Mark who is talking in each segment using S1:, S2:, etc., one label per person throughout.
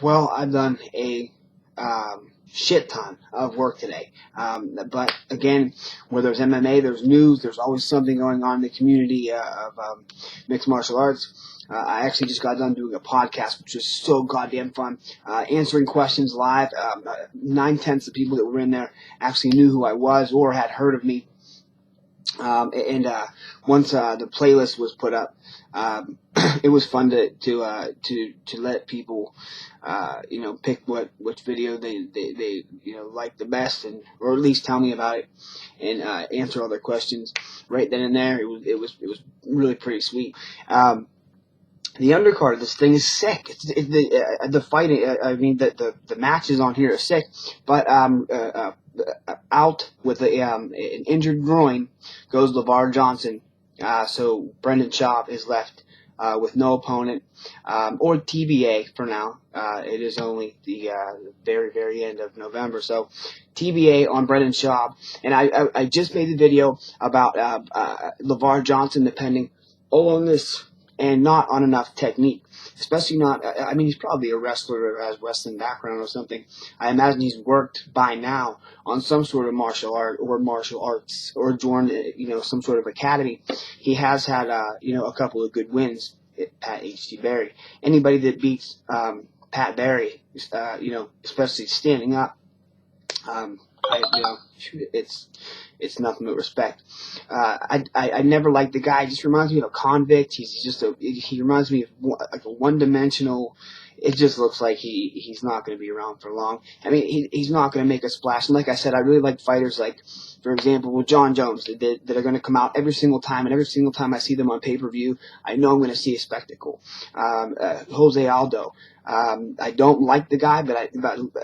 S1: Well, I've done a shit ton of work today. But again, where there's MMA, there's news, there's always something going on in the community of mixed martial arts. I actually just got done doing a podcast, which was so goddamn fun. Answering questions live. 9/10 of people that were in there actually knew who I was or had heard of me. And once the playlist was put up, it was fun to let people pick which video they like the best, and or at least tell me about it and answer all their questions right then and there. It was really pretty sweet. The undercard of this thing is sick. The fighting, the matches on here are sick, but out with an injured groin goes LeVar Johnson. So Brendan Schaub is left with no opponent, or TBA for now. It is only the very, very end of November. So TBA on Brendan Schaub. And I just made the video about LeVar Johnson depending on this and not on enough technique. Especially not, I mean, he's probably a wrestler or has wrestling background or something. I imagine he's worked by now on some sort of martial art or martial arts or joined, some sort of academy. He has had, a couple of good wins at Pat H.T. Barry. Anybody that beats Pat Barry, especially standing up, it's nothing but respect. I never liked the guy. He just reminds me of a convict. He reminds me of like a one-dimensional. It just looks like he's not going to be around for long. I mean, he's not going to make a splash. And like I said, I really like fighters like, for example, with John Jones that are going to come out every single time, and every single time I see them on pay-per-view, I know I'm going to see a spectacle. Jose Aldo. I don't like the guy, but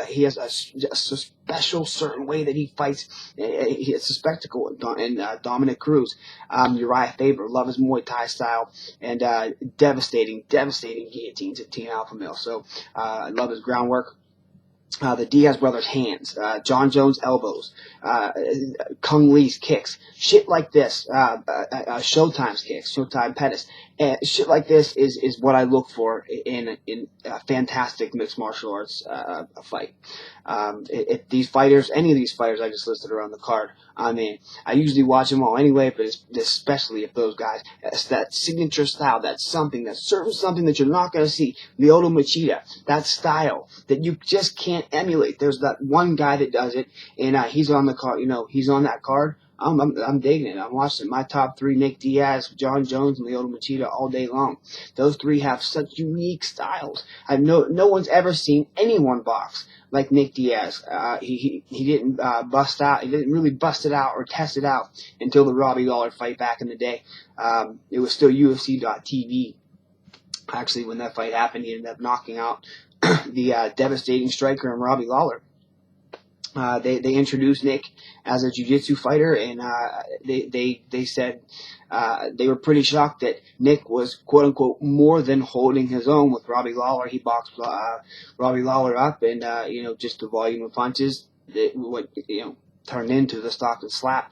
S1: he has a special certain way that he fights. It's a spectacle. And Dominic Cruz, Uriah Faber, love his Muay Thai style, and devastating guillotines at Team Alpha Male. So I love his groundwork. The Diaz brothers' hands, John Jones' elbows, Kung Lee's kicks, shit like this, Showtime's kicks, Showtime Pettis, shit like this is what I look for in a fantastic mixed martial arts fight. If these fighters, any of these fighters I just listed are on the card, I mean, I usually watch them all anyway, but especially if those guys, it's that signature style, that something that you're not going to see, Lyoto Machida, that style that you just can't emulate. There's that one guy that does it, and he's on the card, he's on that card. I'm digging it. I'm watching it. My top three: Nick Diaz, John Jones, and Lyoto Machida all day long. Those three have such unique styles. No one's ever seen anyone box like Nick Diaz. He didn't bust out. He didn't really bust it out or test it out until the Robbie Lawler fight back in the day. It was still UFC.TV. Actually, when that fight happened, he ended up knocking out the devastating striker and Robbie Lawler. They introduced Nick as a jiu-jitsu fighter, and they said they were pretty shocked that Nick was quote-unquote more than holding his own with Robbie Lawler. He boxed Robbie Lawler up, and just the volume of punches that turned into the Stockton slap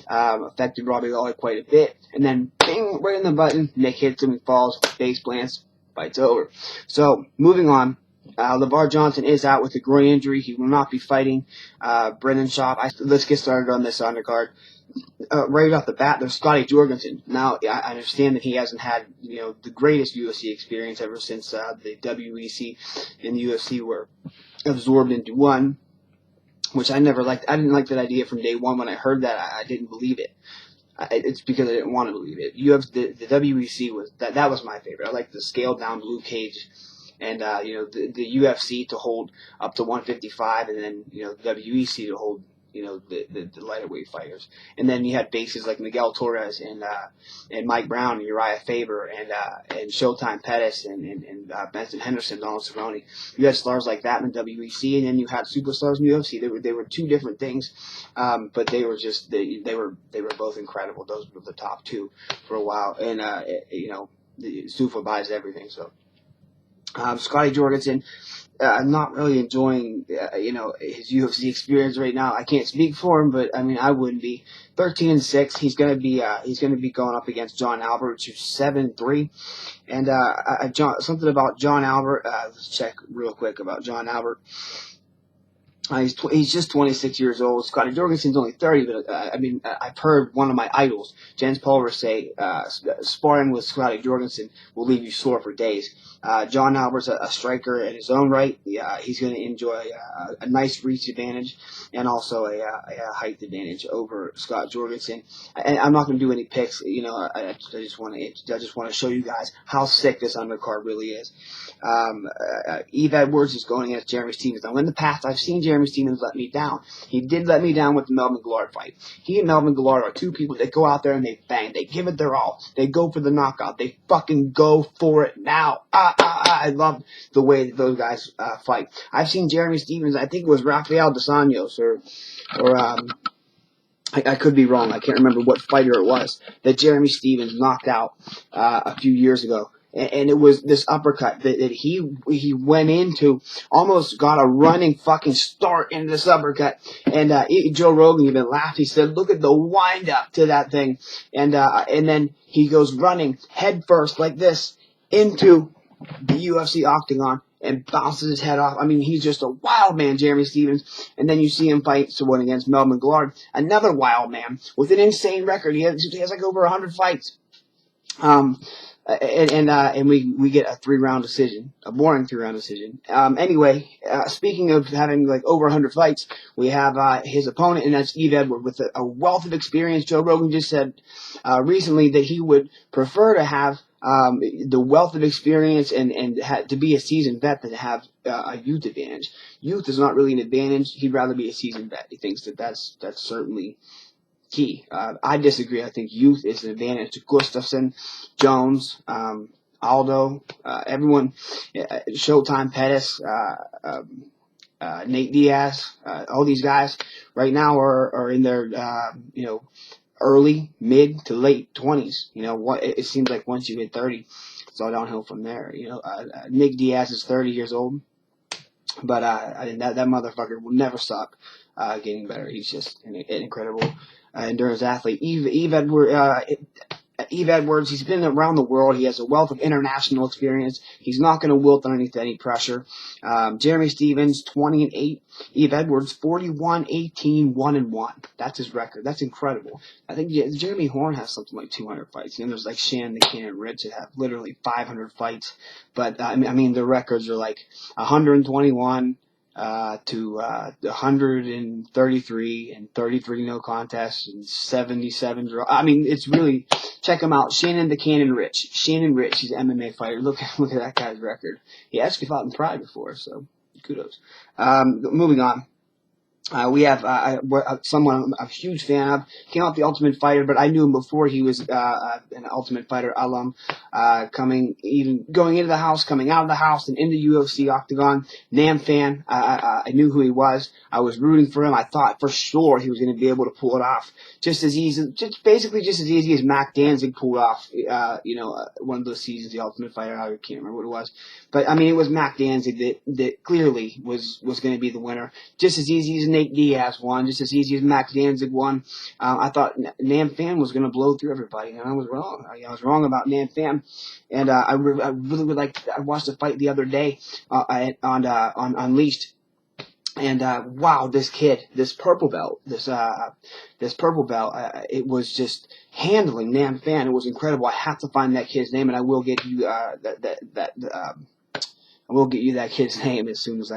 S1: affected Robbie Lawler quite a bit. And then bing, right in the button, Nick hits him, he falls, face plants, fight's over. So moving on. LeVar Johnson is out with a groin injury. He will not be fighting Brendan Schaub. Let's get started on this undercard. Right off the bat, there's Scotty Jorgensen. Now, I understand that he hasn't had the greatest UFC experience ever since the WEC and the UFC were absorbed into one, which I never liked. I didn't like that idea from day one. When I heard that, I didn't believe it. It's because I didn't want to believe it. The WEC was that was my favorite. I like the scaled down blue cage. And, the UFC to hold up to 155, and then, the WEC to hold, the lighter weight fighters. And then you had bases like Miguel Torres and Mike Brown and Uriah Faber and Showtime Pettis and Benson Henderson, Donald Cerrone. You had stars like that in the WEC, and then you had superstars in the UFC. They were two different things, but they were just, they were both incredible. Those were the top two for a while. And, Zuffa buys everything, so. Scotty Jorgensen, I'm not really enjoying, his UFC experience right now. I can't speak for him, but I mean, I wouldn't be. 13-6. He's gonna be going up against John Albert, who's 7-3. And something about John Albert. Let's check real quick about John Albert. He's just 26 years old. Scotty Jorgensen's only 30, but I've heard one of my idols, Jens Pulver, say sparring with Scotty Jorgensen will leave you sore for days. John Albert's a striker in his own right. Yeah, he's going to enjoy a nice reach advantage and also a height advantage over Scott Jorgensen. And I'm not going to do any picks. I just want to show you guys how sick this undercard really is. Eve Edwards is going against Jeremy Stephens. Now, in the past, I've seen Jeremy Stephens let me down. He did let me down with the Melvin Guillard fight. He and Melvin Guillard are two people that go out there and they bang. They give it their all. They go for the knockout. They fucking go for it now. I love the way that those guys fight. I've seen Jeremy Stephens, I think it was Rafael dos Anjos, or I could be wrong. I can't remember what fighter it was that Jeremy Stephens knocked out a few years ago. And it was this uppercut that he went into, almost got a running fucking start into this uppercut. And Joe Rogan even laughed. He said, "Look at the wind up to that thing." And then he goes running head first like this into the UFC octagon and bounces his head off. I mean, he's just a wild man, Jeremy Stephens. And then you see him fight someone against Melvin Guillard, another wild man with an insane record. He has like over 100 fights. And we get a 3-round decision, a boring 3-round decision. Anyway, speaking of having like over 100 fights, we have his opponent, and that's Eve Edwards with a wealth of experience. Joe Rogan just said recently that he would prefer to have the wealth of experience and to be a seasoned vet than to have a youth advantage. Youth is not really an advantage. He'd rather be a seasoned vet. He thinks that's certainly key. I disagree. I think youth is an advantage to Gustafsson, Jones, Aldo, everyone, Showtime, Pettis, Nate Diaz, all these guys right now are in their, early, mid to late 20s. It seems like once you hit 30, it's all downhill from there. Nick Diaz is 30 years old, but that motherfucker will never stop getting better. He's just an incredible endurance athlete. Eve Edwards, he's been around the world. He has a wealth of international experience. He's not going to wilt underneath any pressure. Jeremy Stephens, 20-8. Eve Edwards, 41-18, 1-1. That's his record. That's incredible. I think Jeremy Horn has something like 200 fights. There's like Shannon the Cannon Rich that have literally 500 fights. But I mean, the records are like 121. To 133 and 33 no contests and 77 draw. I mean, it's really, check him out. Shannon the Cannon Rich. Shannon Rich, he's an MMA fighter. Look at that guy's record. He actually fought in Pride before, so kudos. Moving on. We have someone I'm a huge fan of. Came out the Ultimate Fighter, but I knew him before he was an Ultimate Fighter alum. Going into the house, coming out of the house, and into UFC Octagon. Nam Fan. I knew who he was. I was rooting for him. I thought for sure he was going to be able to pull it off just as easy as Mac Danzig pulled off. One of those seasons, the Ultimate Fighter. I can't remember what it was, but I mean, it was Mac Danzig that clearly was going to be the winner. Just as easy as Nate Diaz won, just as easy as Max Danzig won. I thought Nam Fan was going to blow through everybody, and I was wrong. I was wrong about Nam Fan, and I really would like. I watched the fight the other day on Unleashed, and wow, this kid, this purple belt, it was just handling Nam Fan. It was incredible. I have to find that kid's name, and I will get you I will get you that kid's name as soon as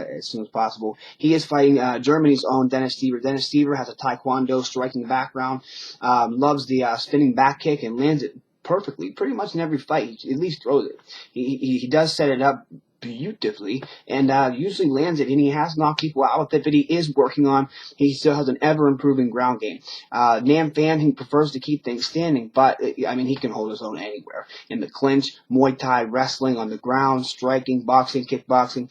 S1: possible. He is fighting Germany's own Dennis Stever. Dennis Stever has a Taekwondo striking background, loves the spinning back kick, and lands it perfectly, pretty much in every fight. He at least throws it. He does set it up beautifully and usually lands it, and he has knocked people out with it, but he is working on. He still has an ever-improving ground game. Nam Fan, he prefers to keep things standing, but I mean, he can hold his own anywhere. In the clinch, Muay Thai, wrestling, on the ground, striking, boxing, kickboxing,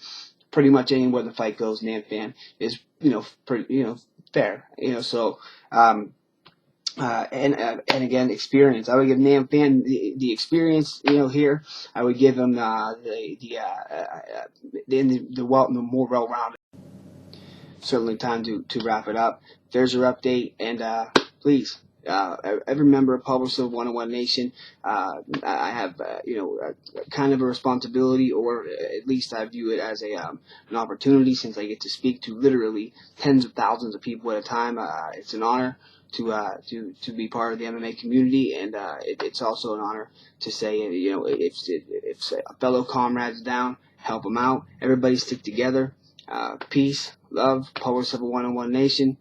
S1: pretty much anywhere the fight goes, Nam Fan is, pretty, fair. So and again, experience. I would give Nam Fan the experience, here. I would give him the more well-rounded. Certainly time to wrap it up. There's your update, and please, every member of Publisher of 101 Nation, I have kind of a responsibility, or at least I view it as an opportunity, since I get to speak to literally tens of thousands of people at a time. It's an honor to be part of the MMA community, and it's also an honor to say, if a fellow comrade's down, help them out. Everybody stick together. Peace, love, Public 101 Nation.